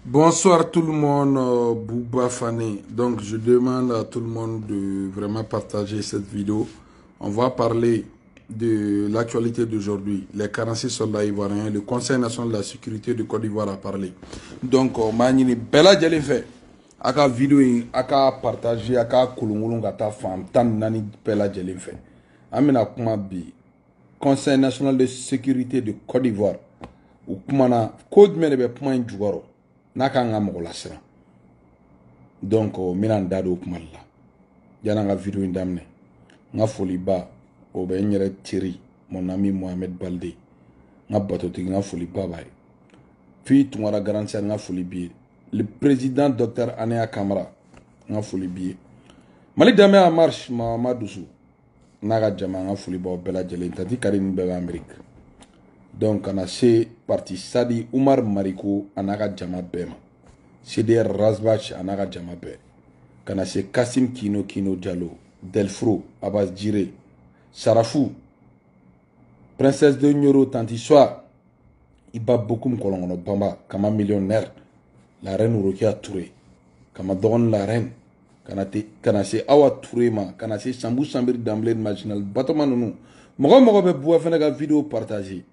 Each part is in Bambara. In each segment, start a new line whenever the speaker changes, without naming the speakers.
Bonsoir tout le monde, Bouba Fane. Donc je demande à tout le monde de vraiment partager cette vidéo. On va parler de l'actualité d'aujourd'hui. Les 46 soldats ivoiriens, le Conseil national de la sécurité de Côte d'Ivoire a parlé. Donc, Manini Bella Djelife, aka vidéo, aka partager, aka kulungulung ata fam tan nani Bella Djelife. Amina kuma bi Conseil national de sécurité de Côte d'Ivoire. Ou kumana code menebe point jugoro. N'a qu'un mɔgɔ lasira donc mina n da don kuma la yana n ka video in daminɛ n ka foliba o bɛ n yɛrɛ teri mon ami Mohamed Balde n ka batotigi n ka foliba b'a ye fi Tunkara Garantier n ka foli b'i ye le président docteur Aneya Kamara n ka foli b'i ye Mali danbe en marche Mahamadu Dusu n'a ka jama n ka foli b'aw bɛɛ lajɛlen Tati Kari ni bɛɛ bɛ Amérique donc kana se parti Sadi Umar Mariko a n'a ka jama bɛɛ ma CDR Razbach a n'a ka jama bɛɛ kana se Kasim Kino Diallo Delfro Abbas Djire Sarafou Princesse de Nyoro Tanti Soa Iba Bokoum Kolongono Bamba Kama millionnaire la reine Rokia Touré Kama dɔgɔni la reine kana se Awa Touré ma kana se Sambou Sambiri Damblé marginal batoma nunu mɔgɔ bɛ Bouba Fane ka vidéo partager.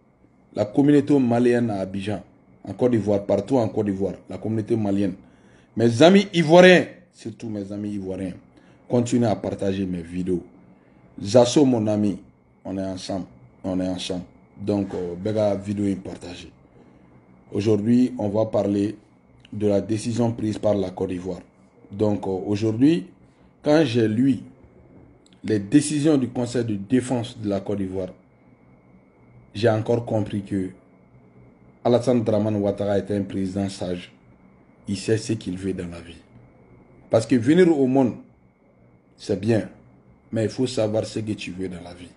La communauté malienne à Abidjan, en Côte d'Ivoire, partout en Côte d'Ivoire, la communauté malienne. Mes amis ivoiriens, surtout mes amis ivoiriens, continuez à partager mes vidéos. Zasso, mon ami, on est ensemble. Donc, bega vidéo est partagée. Aujourd'hui, on va parler de la décision prise par la Côte d'Ivoire. Donc, aujourd'hui, quand j'ai lu les décisions du Conseil de défense de la Côte d'Ivoire, j'ai encore compris que Alassane Dramane Ouattara est un président sage. Il sait ce qu'il veut dans la vie. Parce que venir au monde, c'est bien. Mais il faut savoir ce que tu veux dans la vie.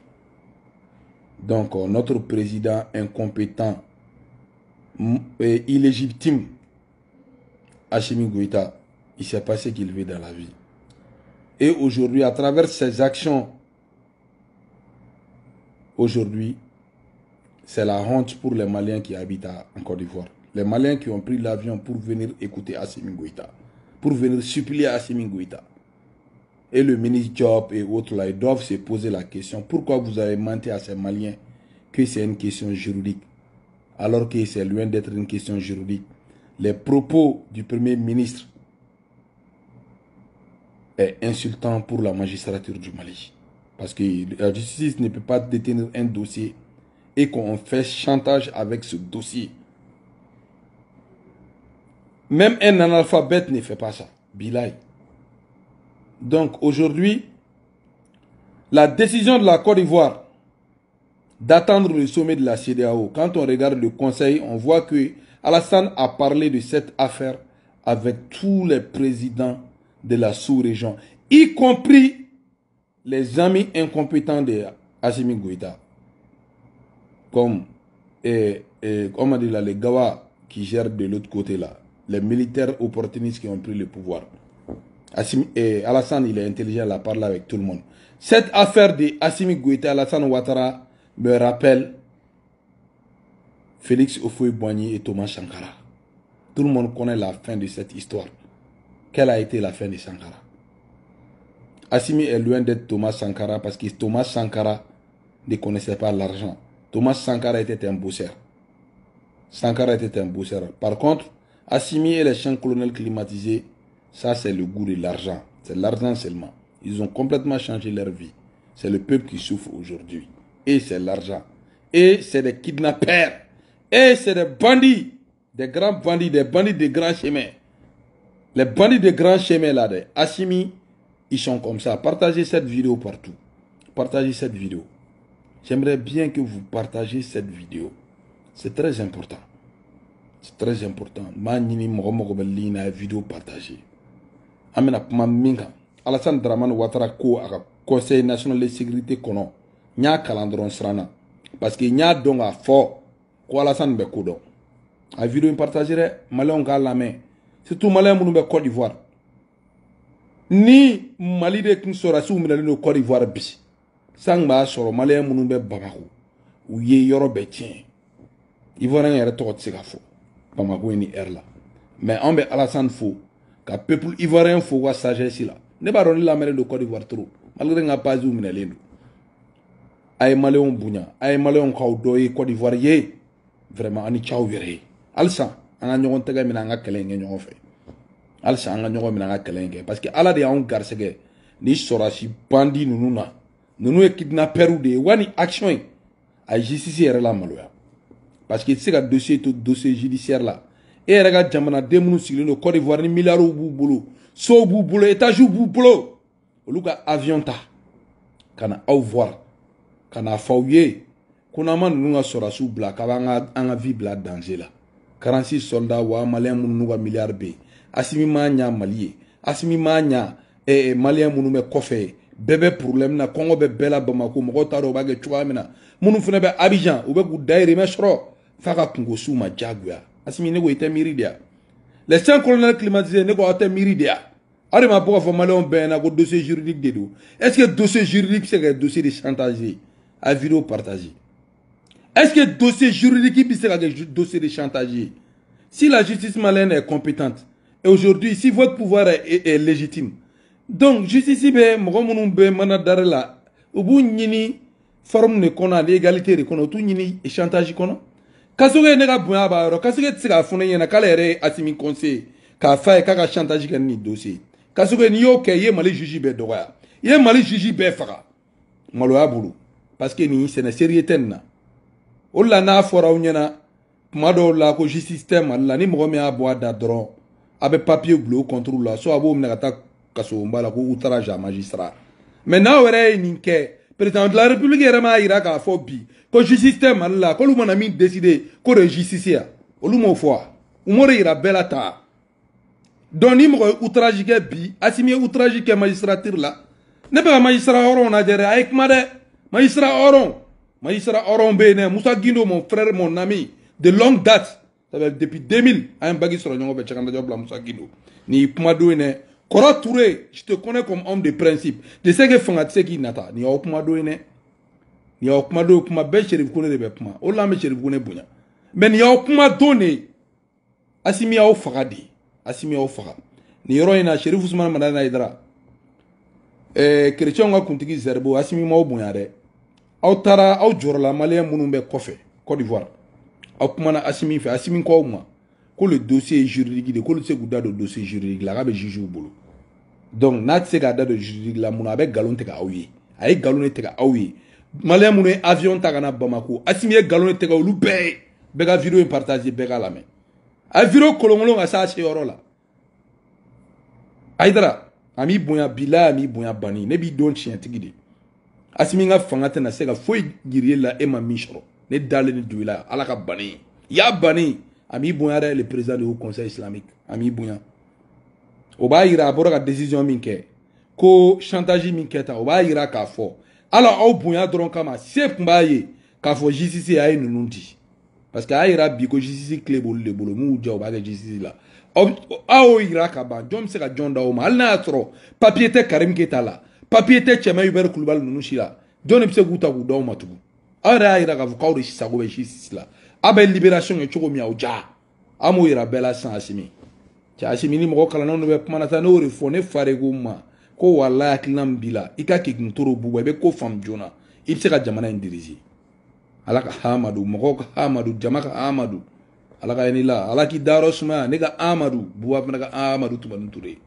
Donc, notre président incompétent et illégitime, Assimi Goïta, il ne sait pas ce qu'il veut dans la vie. Et aujourd'hui, à travers ses actions, aujourd'hui, c'est la honte pour les Maliens qui habitent en Côte d'Ivoire. Les Maliens qui ont pris l'avion pour venir écouter Assimi Goïta, pour venir supplier Assimi Goïta. Et le ministre Diop et autres là, ils doivent se poser la question, pourquoi vous avez menti à ces Maliens que c'est une question juridique, alors que c'est loin d'être une question juridique. Les propos du Premier ministre est insultant pour la magistrature du Mali. Parce que la justice ne peut pas détenir un dossier et qu'on fait chantage avec ce dossier. Même un analphabète ne fait pas ça. Bilay. Donc aujourd'hui, la décision de la Côte d'Ivoire d'attendre le sommet de la CEDEAO, quand on regarde le conseil, on voit que Alassane a parlé de cette affaire avec tous les présidents de la sous-région, y compris les amis incompétents de Assimi Goïta. Comme on dit là, les Gawa qui gèrent de l'autre côté là, les militaires opportunistes qui ont pris le pouvoir. Alassane, il est intelligent, il a parlé avec tout le monde. Cette affaire de Assimi Goïta, Alassane Ouattara me rappelle Félix Houphouët-Boigny et Thomas Sankara. Tout le monde connaît la fin de cette histoire. Quelle a été la fin de Sankara? Assimi est loin d'être Thomas Sankara parce que Thomas Sankara ne connaissait pas l'argent. Thomas Sankara était un bosseur. Par contre, Assimi et les champs colonels climatisés, ça c'est le goût de l'argent. C'est l'argent seulement. Ils ont complètement changé leur vie. C'est le peuple qui souffre aujourd'hui. Et c'est l'argent. Et c'est des kidnappeurs. Et c'est des bandits. Des grands bandits, des bandits de grands chemins. Les bandits de grands chemins là, de Assimi, ils sont comme ça. Partagez cette vidéo partout. Partagez cette vidéo. J'aimerais bien que vous partagez cette vidéo. C'est très important. C'est très important. Manini mogobeli na vidéo partagée. Amena kuma minga. Alassane Dramane Ouattara ko aka Conseil national de sécurité kono. Nya kalandron srana. Parce que nya donga fo ko Alassane be ko don. A vidéo partagée malon ga la main. Surtout malin munu be Côte d'Ivoire. Ni Mali de kin sora su minali no Côte d'Ivoire bi. Sang ba soro malien munu be Bamako ou ye yoro be tien Ivoirien yɛrɛ tɔgɔ tɛ se ka fɔ Bamako ni air la Mais on met Alassane faux. Car peuple ivoirien faut voir sagesse là. Ne pas donner la mer de Côte d'Ivoire trop. Malgré n'a pas eu minelendo. Aïe Maléon Bounya, aïe Maléon Kaudoye, Côte d'Ivoire yé. Vraiment, ani tchao viré. Alsa, on a nyon tega minanga kelenge nyon fait. Alsa, on a nyon minanga kelenge. Parce que ala de on garsege. Ni sora si bandi nununa. Nunu e kidnapper ou de wani action. Aïe justice est là maloya. Parce que c'est un dossier tout dossier judiciaire là. Et regarde jamana demunu sigli no Côte d'Ivoire ni milliard bu bolo. So bu bolo étage bu bolo. Oluka avion ta. Kana au voir. Kana fauye. Kuna man nunga sora sous bla kabanga anga vie bla danger là. 46 soldats wa malien munu ga milliard B. Asimi manya malié. Asimi manya malien munu me kofé. Bébé problème na Congo be bela Bamako mo taro ba ge chouamina. Munu fune be Abidjan ou be ku daire mesro. Faka kungo sou ma jagua. Asimi nego ite miridia. Les 5 colonels climatisés nego ite miridia. Ari ma pour faire malon ben go dossier juridique dedans. Est-ce que dossier juridique c'est un dossier de chantage à vidéo partagée? Est-ce que dossier juridique c'est un dossier de chantage? Si la justice malienne est compétente et aujourd'hui si votre pouvoir est légitime. Donc justice be mo mo be manadare la. Ubu nyini forme ne kona l'égalité de kono tout nyini chantage kono. Kasuge nega buya ba ro kasuge tsika fune yena kala ere asimi conseil ka fa ka chantage kan ni dossier kasuge ni yo ke ye mali juge be doya ye mali juge be faka malo ya bulu parce que ni c'est na sérieux tenna o la na fora unyana mado la ko système la ni mo me abo da dron abe papier bleu contrôle la so abo mna ta kaso mbala ko outrage à magistrat mais na were ni ke président de la République era ira ka fo bi ko système Allah ko lu mana mi décider ko re justice olu mo foi umore ira belata donc ni mo outrage ke bi asimi outrage ke magistrature la ne ba magistrat oron na dere ay kuma de magistrat oron be ne Moussa Guindo mon frère mon ami de longue date ça fait depuis 2000 ay mbagi soro nyongo be chakanda job la Moussa Guindo ni kuma do ne Kora Touré, je te connais comme homme de principe. Je sais que Fangatse qui nata. Ni okuma do ine. Ni okuma do kuma be Chérif Kone de be kuma. Ola me Chérif Kone bunya. Mais ni okuma do ne. Asimi ya ofagadi. Asimi ya ofaga. Ni yoro ina Chérif Ousmane Madana Idra. Chrétien nga kuntigi zerbo. Asimi ma obunya de. Au tara, au jorla malien munumbe kofe. Côte d'Ivoire. Au kuma na Asimi fe. Asimi kwa uma. Ko le dossier juridique de ko le se gouda de dossier juridique la ga be juge au boulot. Donc, n'a pas de juridique la mouna avec galon teka aouye. Aïe galon teka aouye. Malien mouné avion tagana Bamako. Assimie galon teka ou loupé. Bega vidéo et partager bega la main. A vidéo kolongolong a sa che oro la. Aïdra. Ami bouya bila ami bouya bani. Ne bi don chien tigide. Assimie nga fangate na sega foi girie la ema michro. Ne dale ni douila. Alaka bani. Ya bani. Ami bouya le président du Haut Conseil islamique. Ami bouya. Oba ira abora ka décision minke ko chantage minke ta oba ira ka fo ala au bunya dron kama c'est mbaye ka fo justice ay nunundi parce que ayira bi ko justice clé bol le bolo mu ja oba ka justice la au ira ka ba jom se ka jonda o mal na tro papier te Karim Keita la papier te Chema Hubert Koulibaly nunushi la joni bi se guta ku do matugu ara ira ka fo ka o sa go be justice la abe libération e chogo mi au ja amo ira bela sans asimi Asimi ni moko kala no be manata no refone fare goma ko wala aklam bila ika ke ntoro buba be ko fam jona ibse ka jamana indiriji alaka Hamadu moko Hamadu jamaka Hamadu alaka enila alaki darosma nega Hamadu buwa nega Hamadu tubanture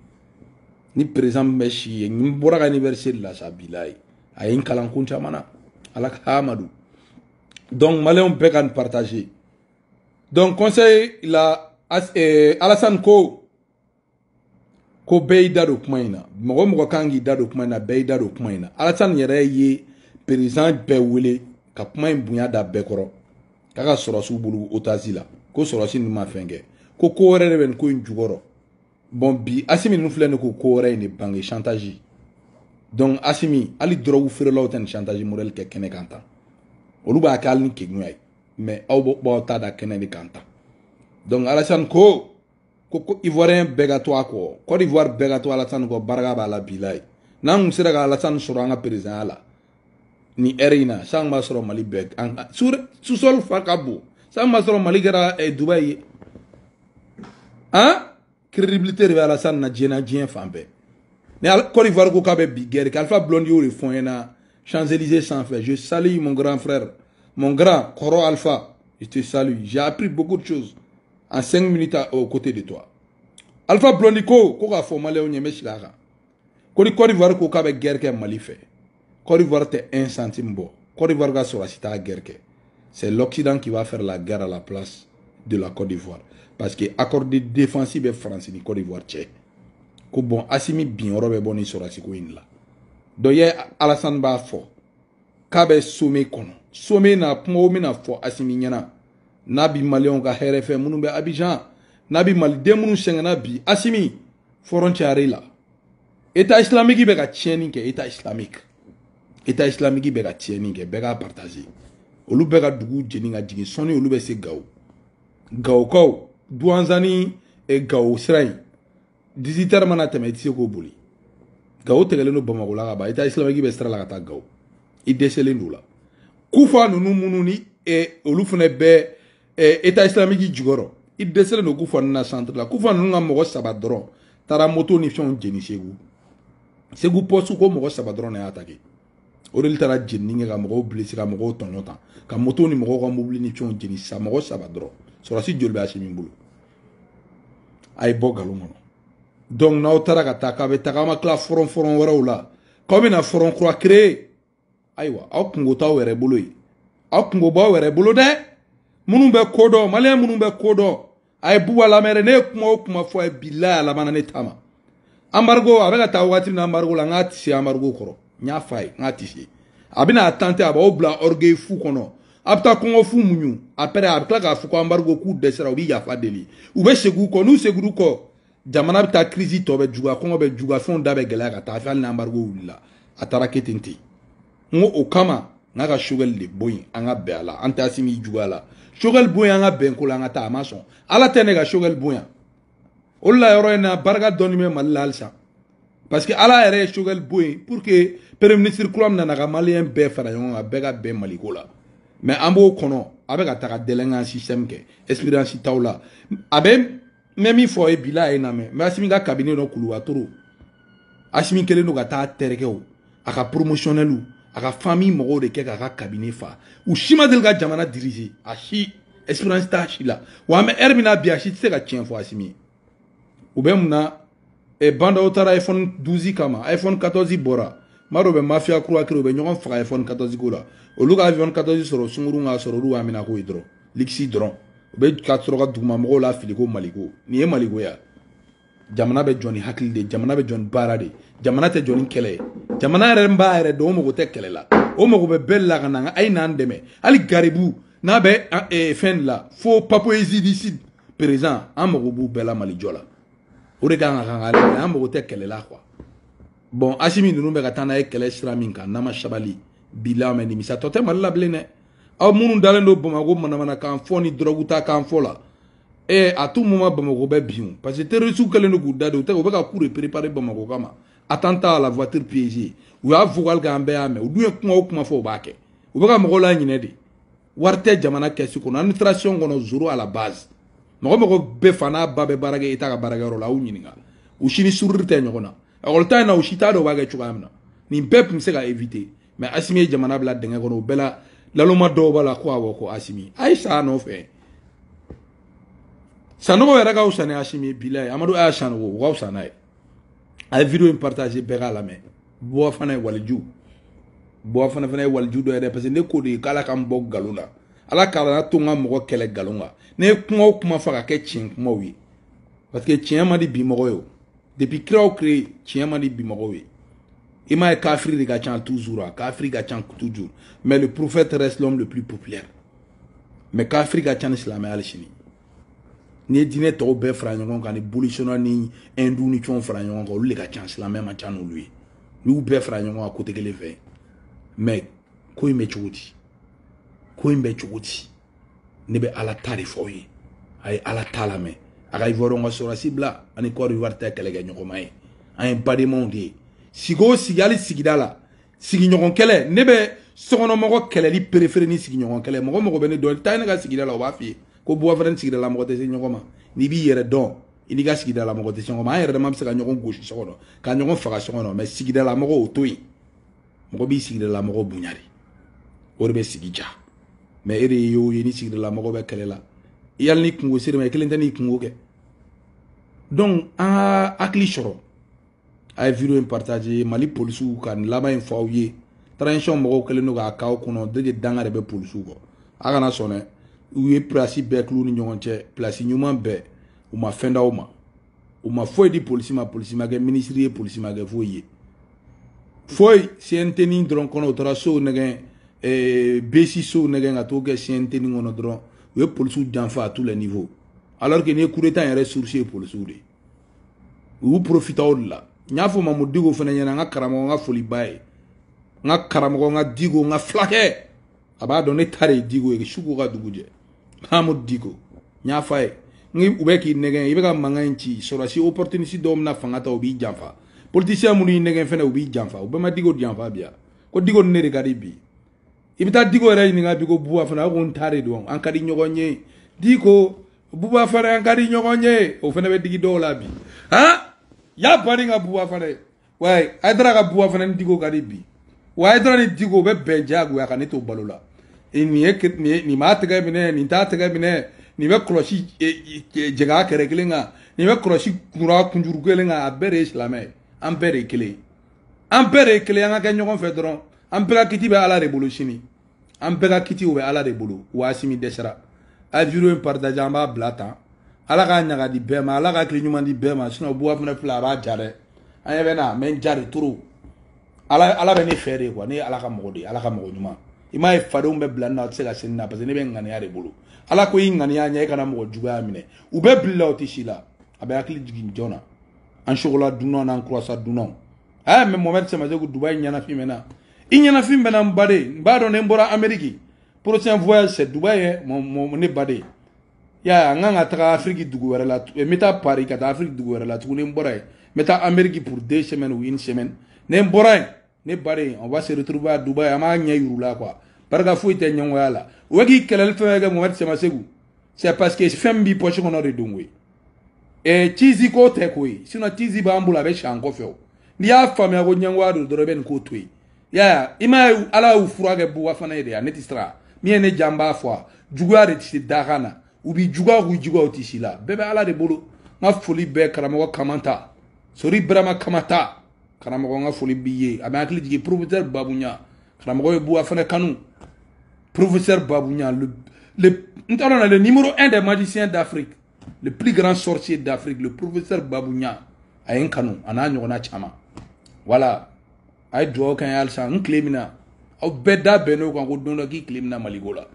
ni président meshi ni bora ka anniversaire la sa bilai ayin kalan kuncha mana alaka Hamadu donc malais on peut kan partager donc conseil la Alassane ko beida do kumaina mogo kangi dado kumaina beida do kumaina Alassane yere ye président be wele ka kumain bunya da bekoro kaka sorosu bulu otazila ko sorosi ni ma fenge ko wore de ben ko njugoro bon bi Asimi nu flene ko wore ni bangi chantage donc Asimi ali drogu fere lawten chantage model ke kene kanta oluba kal ni ke ngay mais aw bo ta da kene ni kanta donc Alassane ko Ivoirien bega to ko Côte d'Ivoire bega to Alassane ko barga ba la bilay nan sira ga Alassane suranga président la ni erina sang ma soro Mali beg sur sol fakabo sang ma soro Mali gara e Dubai Hein? Crédibilité de Alassane na djena djen fambe. Mais Côte d'Ivoire ko kabe bi guerre qu'Alpha Blondy ou le fond na Champs-Élysées sans fait. Je salue mon grand frère, mon grand Koro Alpha. Je te salue. J'ai appris beaucoup de choses en 5 minutes aux côtés de toi. Alpha Blondy ko ka fo malé o nyeme shilaka. Côte d'Ivoire ko kabe guerre ke Mali fait. Côte d'Ivoire te 1 centime bo. Côte d'Ivoire ga sur la cita guerre ke. C'est l'Occident qui va faire la guerre à la place de la Côte d'Ivoire. Parce que accord de défensif est français ni Côte d'Ivoire tché. Ko bon asimi bien robe bon ni sur la siko in la. Doye Alassane ba fo. Kabe sommet kono. Sommet na pmo mi na fo asimi nyana. Nabi Malion ka herefe munu be Abidjan. Nabi Mali de munu sengana bi asimi frontière la. État islamique be ka tieni ke état islamique. État islamique be ka tieni ke be ka partager. Olu be ka dugu jeni nga jigi soni olu be se gaw. Gaw ko douanzani e gaw sray. 18h mana teme ti ko boli. Gaw tegele no Bamako la ba état islamique be stra la ka ta gaw. I desele ndula. Kufa nunu mununi e olu fune be état islamique jugoro. I desele no kufa na centre la. Kufa nunu nga mogo sabadron. Tara moto ni fion jeni segu. Segu posu ko mogo sabadron na attaquer. Orel tara jeni nga mogo blessé ka mogo tonota. Ka moto ni mogo ka mobili ni fion jeni sa mogo sabadron. Sur la suite jolbe asimi mbulu. Ay bo galongo. Donc na otara ka taka be taka ma kla foron wara ula. Comme na foron croix créé. Aywa, aw kungo ta were bolo yi. Aw kungo ba were bolo de. Munu be kodo, malien munu be kodo. Ay buwa la mere ne kuma fo e bila la mana ne tama. Embargo avec ta wati na embargo la ngati si embargo koro. Nya fay ngati si. Abina atante aba obla orgueil fou kono. Apta kongo fu munyu. Après abla ka fu ko embargo ku desera obi ya fa deli. Ube segu ko nu segu ko. Jamana bita crise to be juga kongo be juga fon da be gela ka ta fa na embargo wula. Atara ketenti. Ngo okama nga shugel de boy anga bela anta asimi jugala shugel boy anga ben ko la nga ta mason ala tene ga shugel boy olla yoro na barga doni me malalsa parce que ala ere shugel boy pour que premier ministre kulam na ga malien be fara yon bega be malikola mais ambo kono abega taka delenga système ke expérience tawla abe memi fo e bila e na me asimi ga cabinet no kulu atoro asimi kele no ga ta tereke o aka promotionnelu aka famille mogo de keka aka cabinet fa ou shima del ga jamana diriger ashi expérience ta shila wa me erbina bi ashi tse ga tien fo asimi ou be muna e banda otara iPhone 12 kama iPhone 14 bora maro be mafia croix que be nyon fa iPhone 14 gola o luga iPhone 14 soro sunguru nga soro ruwa mina ko hidro lixi dron be 4 ga duma mogo la filiko maliko ni e maliko ya jamana be joni hakil de jamana be jon barade jamana te joni kele jamana re mba re do mo go te kele la o mo go be bella kana ay nan deme ali garibu na be fen la fo Papouasie du Sud présent am mo go bu bella mali jola o re kan kan am mo go te kele la quoi bon asimi nunu be katana e kele straminka na ma shabali bila me ni misa tote mal la blene aw munu dalendo Bamako mana kan foni droguta kan fola et à tout moment Bamako be bion parce que terroriste kele no guda do te o be ka cour préparer Bamako kama attentat à la voiture piégée ou ya vogal ga ambe ame ou du kuma fo baake ou be ka mo la nyine de warte jamana kesi ko administration gono zuru à la base mo be fana babe barage ita ka barage ro la u nyininga u shini sururte nyogona agolta na u shita do baage chugamna ni pep mse ga éviter mais asimi jamana bla denga gono bela laloma do bala ko awo ko asimi aisha no fe sanogo era ga usane asimi bilay amadu aisha no wa usana ay vidéo en partager bega la me bo fana walju bo fana walju do ere parce que ne ko de kala kam bok galuna ala kala tunga mo kele galunga ne kuma fa ka ke chin kuma wi parce que chin ma di bi mo yo depuis créé chin ma di bi mo wi ima e kafri de ga chan toujours kafri ga chan toujours mais le prophète reste l'homme le plus populaire mais kafri ga chan islam al shini ni dîner to be fra nyon kan ni bolitionnel ni indou ni chon fra nyon ko le ka chance la même chan lui ni be fra nyon à côté que les fait mais ko imbe chuti ne be ala tarifo yi ay ala talame aga ivoro ngo sura sibla ani ko rivar ta kele ga nyon mai ay badi monde sigo sigali sigidala sigi nyon kele ne be sono mo kele li préféré ni sigi nyon kele mo be ne do ta ne ga sigidala o ba fi ko bo feren sigidala mo te se nyon ma ni bi yere don il y a sigida la mort de son maire de mam se gagneront gauche sur no gagneront faga sur no mais sigida la mort au toy mo bi sigida la mort bunyari orbe sigija mais ere yo yeni sigida la mort be kelela yal ni kungo sire mais kelenta ni kungo ke donc a akli choro ay vidéo partager mali polisu kan laba info ye transition mo ko keleno ga kaw kuno de dangare be polisu ko aga na sone uye place be klu ni nyonche place nyuma be o ma fenda o ma foi di police ma ke ministre police ma ke foi sienteni dron kono tora so nege besi so nege ngato ke sienteni ngono dron we police janfa à tous les niveaux alors que ne coup d'état en ressources police ou profita o la nyafo mamu digo fena nyana nga karamo nga foli bae nga karamo nga digo nga flake aba donné tare digo e shugo ga duguje mamu digo nyafa e ngi ubeki negen ibeka manganchi sorasi opportunity dom na fangata obi janfa politicien munu negen fena obi janfa obama digo janfa bia ko digo nere garibi ibita digo re ni ngabi ko buwa fana ko ntare do an kadi nyogonye digo buwa fana an kadi nyogonye o fena be digi do labi ha ya bari nga buwa fana way adra ga buwa fana digo garibi wa adra ni digo be benjagu ya kanito balola ni eket ni matega bine ni tatega bine ni be kloshi jega kere kelenga ni be kloshi kura kunjuru kelenga abere islamé ampere kele nga ganyo fe dron ampera kiti be ala revolutioni ampera kiti be ala rebolo wasimi desra a vidéo en partage amba blata ala ga nyaga di bema ala ga klinyuma di bema sino buwa funa fla ba jare ayebe na men jare turu ala be ni fere quoi ni ala ka mogodi ala ka mogonyuma ima e fado mbe blana tsega senna parce ne be ngani ya rebolo ala ko ingani ya nyai kana mo juga mine ube billa otishila abe akli jigin jona an shogola dunon an croissant dunon ah mais Mohamed se maje ko Dubai nyana fi mena inyana fi mena mbado ne mbora Amerique prochain voyage c'est Dubai mo ne bade ya nganga taka Afrique dugu wera la meta Paris kata Afrique dugu wera la tu ne mbora meta Amerique pour 2 semaines ou 1 semaine ne mbora ne bade on va se retrouver à Dubai ama nyayuru la quoi barga fo ite nyongo yala wagi kelel fega Mohamed se masegu c'est parce que fembi poche kono de dungwe e chizi ko te koi sino chizi ba ambula be shango feo ndi ya fami ago nyangwa do doroben ko tui ya ima ala u furage buwa fana ide ya netistra mi ne jamba fo jugwa de ti dagana ubi jugwa otisila bebe ala de bolo nga foli be karamo kamanta sori brama kamata karamo nga foli biye ama akli jigi professeur babunya karamo buwa fana kanu professeur Babounia, le numéro 1 des magiciens d'Afrique, le plus grand sorcier d'Afrique, le professeur Babounia, a un canon, a un chama. Voilà. Aïe, doit qu'un alsa, un clémina. Au beda beno, quand on donne qui clémina maligola.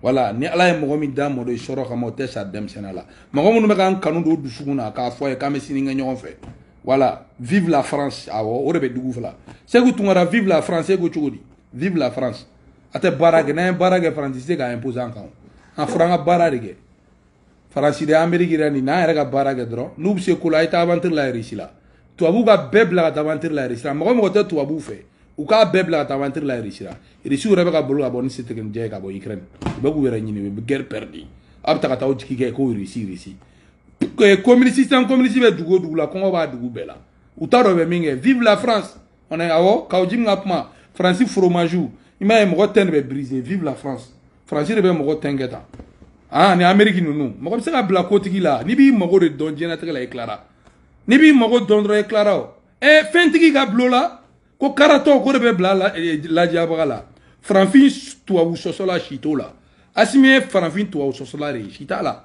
Voilà. Ni ala est mogomi dame, de choro, comme on sa dem senala. Mogomo nous met un canon de souna, car foi et comme si n'ignorons fait. Voilà. Vive la France. Ah, on rebe dougoufla. C'est que tu m'as vive la France, c'est que tu dis. Vive la France. Ate barage na barage français ga imposer encore en franga barage français de amérique rani na era ga barage dro nous se kula ita aventure la risila to abuga bebla ga aventure la risila mo te to abu fe u ka bebla ga aventure la risila risu rebe ga bolu abon site ken je ga bo ukraine be gu wera nyini be guerre perdue abta ka taw jiki ke ko risi communiste be dugu la ko ba dugu bela u taro be minge vive la France on est awo kawjim ngapma français fromage ima e mogo ten be brisé vive la France français be mogo tengeta ah ni Amérique nous mogo se ka bla kotiki la ni bi mogo de don jena te la éclaira ni bi mogo don dro éclaira e fentiki ga blola ko karato ko be bla la diabala franfin to awu sosola shitola asime franfin to awu sosola re shitala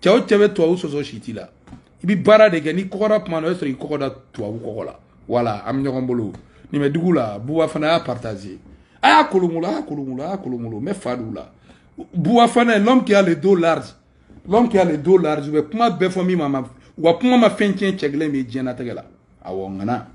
chao chebe to awu soso shitila ibi bara de gani ko rap mano so ko da to awu ko la voilà am nyogombolo ni me dugula buwa fana a partager ah kolomula mais fadoula Bouafane l'homme qui a le dos large mais comment be fami mama wa kuma ma fentien chegle me jena tegela awongana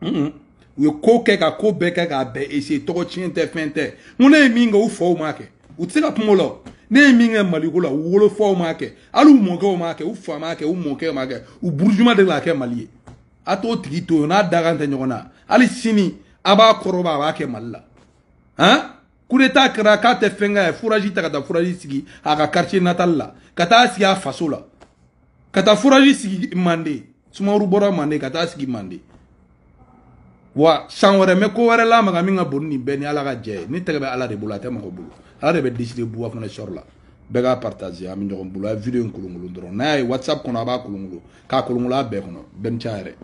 we ko ke ka ko be ka be ese to chinte fente ngone minga u fo make u tsika pumolo ne minga maligula wolo fo make alu monke make u fo make u monke make u bourgeois de la ke malier ato tigito na dagante nyona ali sini aba koroba ba ke malla hein coup d'état kra ka te fenga fouraji ta ka fouraji sigi aga quartier natal la kata sigi a faso la Kata fouraji sigi mande. Sumaworo bora mande kata sigi mande. Wa san wɛrɛ mɛ ko wɛrɛ la maga min ka bon ni bɛɛ ni ala ka jɛ ni tɛgɛ bɛ ala de bolo a tɛ mɔgɔ bolo ala de bɛ décider buwa fana sɔrɔ la bɛɛ ka partager an bɛ ɲɔgɔn bolo a video in kolonkolon dɔrɔn n'a ye whatsapp kɔnɔ a b'a kolonkolon k'a kolonkolon a bɛɛ kɔnɔ bɛɛ ni ca yɛrɛ